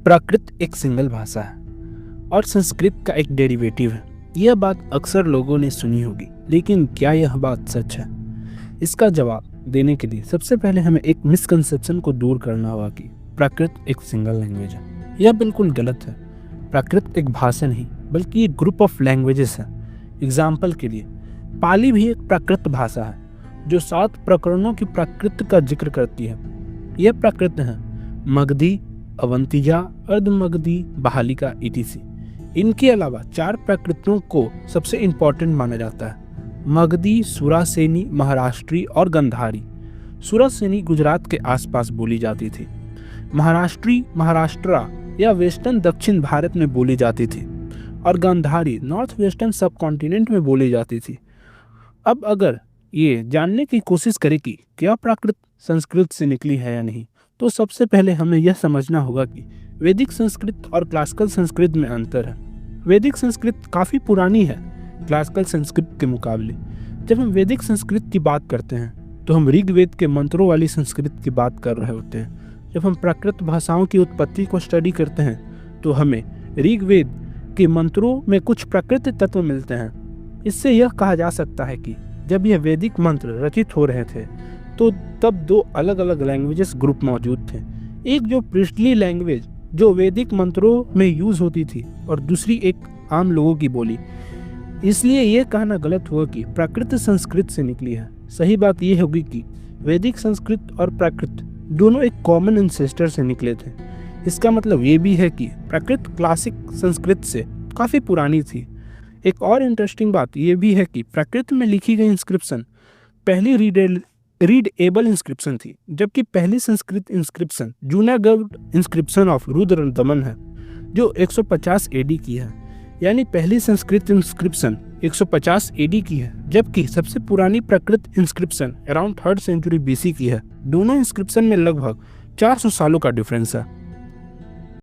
प्राकृत एक सिंगल भाषा है और संस्कृत का एक डेरिवेटिव है। यह बात अक्सर लोगों ने सुनी होगी, लेकिन क्या यह बात सच है? इसका जवाब देने के लिए सबसे पहले हमें एक मिसकंसेप्शन को दूर करना होगा कि प्राकृत एक सिंगल लैंग्वेज है। यह बिल्कुल गलत है। प्राकृत एक भाषा नहीं, बल्कि एक ग्रुप ऑफ लैंग्वेजेस है। एग्जाम्पल के लिए पाली भी एक प्राकृत भाषा है जो 7 प्रकरणों की प्राकृत का जिक्र करती है। यह प्राकृत है मगधी, अवंतिजा, अर्धमगधी, बहालिका etc। इनके अलावा 4 प्राकृतों को सबसे इम्पोर्टेंट माना जाता है। मगधी, सुरासेनी, महाराष्ट्री और गंधारी। सुरासेनी गुजरात के आसपास बोली जाती थी। महाराष्ट्री महाराष्ट्र या वेस्टर्न दक्षिण भारत में बोली जाती थी और गंधारी नॉर्थ वेस्टर्न सब कॉन्टिनेंट में बोली जाती थी। अब अगर ये जानने की कोशिश करें कि क्या प्राकृत संस्कृत से निकली है या नहीं, तो सबसे पहले हमें यह समझना होगा कि वैदिक संस्कृत और क्लासिकल संस्कृत में अंतर है। वैदिक संस्कृत काफ़ी पुरानी है क्लासिकल संस्कृत के मुकाबले। जब हम वैदिक संस्कृत की बात करते हैं तो हम ऋग्वेद के मंत्रों वाली संस्कृत की बात कर रहे होते हैं। जब हम प्राकृत भाषाओं की उत्पत्ति को स्टडी करते हैं तो हमें ऋग्वेद के मंत्रों में कुछ प्राकृतिक तत्व मिलते हैं। इससे यह कहा जा सकता है कि जब यह वैदिक मंत्र रचित हो रहे थे तो तब 2 अलग अलग लैंग्वेजेस ग्रुप मौजूद थे। एक जो प्रिस्टली लैंग्वेज जो वैदिक मंत्रों में यूज होती थी और दूसरी एक आम लोगों की बोली। इसलिए यह कहना गलत हुआ कि प्राकृत संस्कृत से निकली है। सही बात यह होगी कि वैदिक संस्कृत और प्राकृत दोनों एक कॉमन एंसेस्टर से निकले थे। इसका मतलब ये भी है कि प्राकृत क्लासिक संस्कृत से काफ़ी पुरानी थी। एक और इंटरेस्टिंग बात यह भी है कि प्राकृत में लिखी गई इंस्क्रिप्शन पहली रीडेबल इंस्क्रिप्शन थी, जबकि पहली Sanskrit inscription Junagadh inscription of Rudra दमन है जो 150 AD की है। यानी पहली संस्कृत इंस्क्रिप्शन 150 AD की है, जबकि सबसे पुरानी Prakrit inscription around 3rd century BC की है। दोनों इंस्क्रिप्शन में लगभग 400 सालों का डिफरेंस है।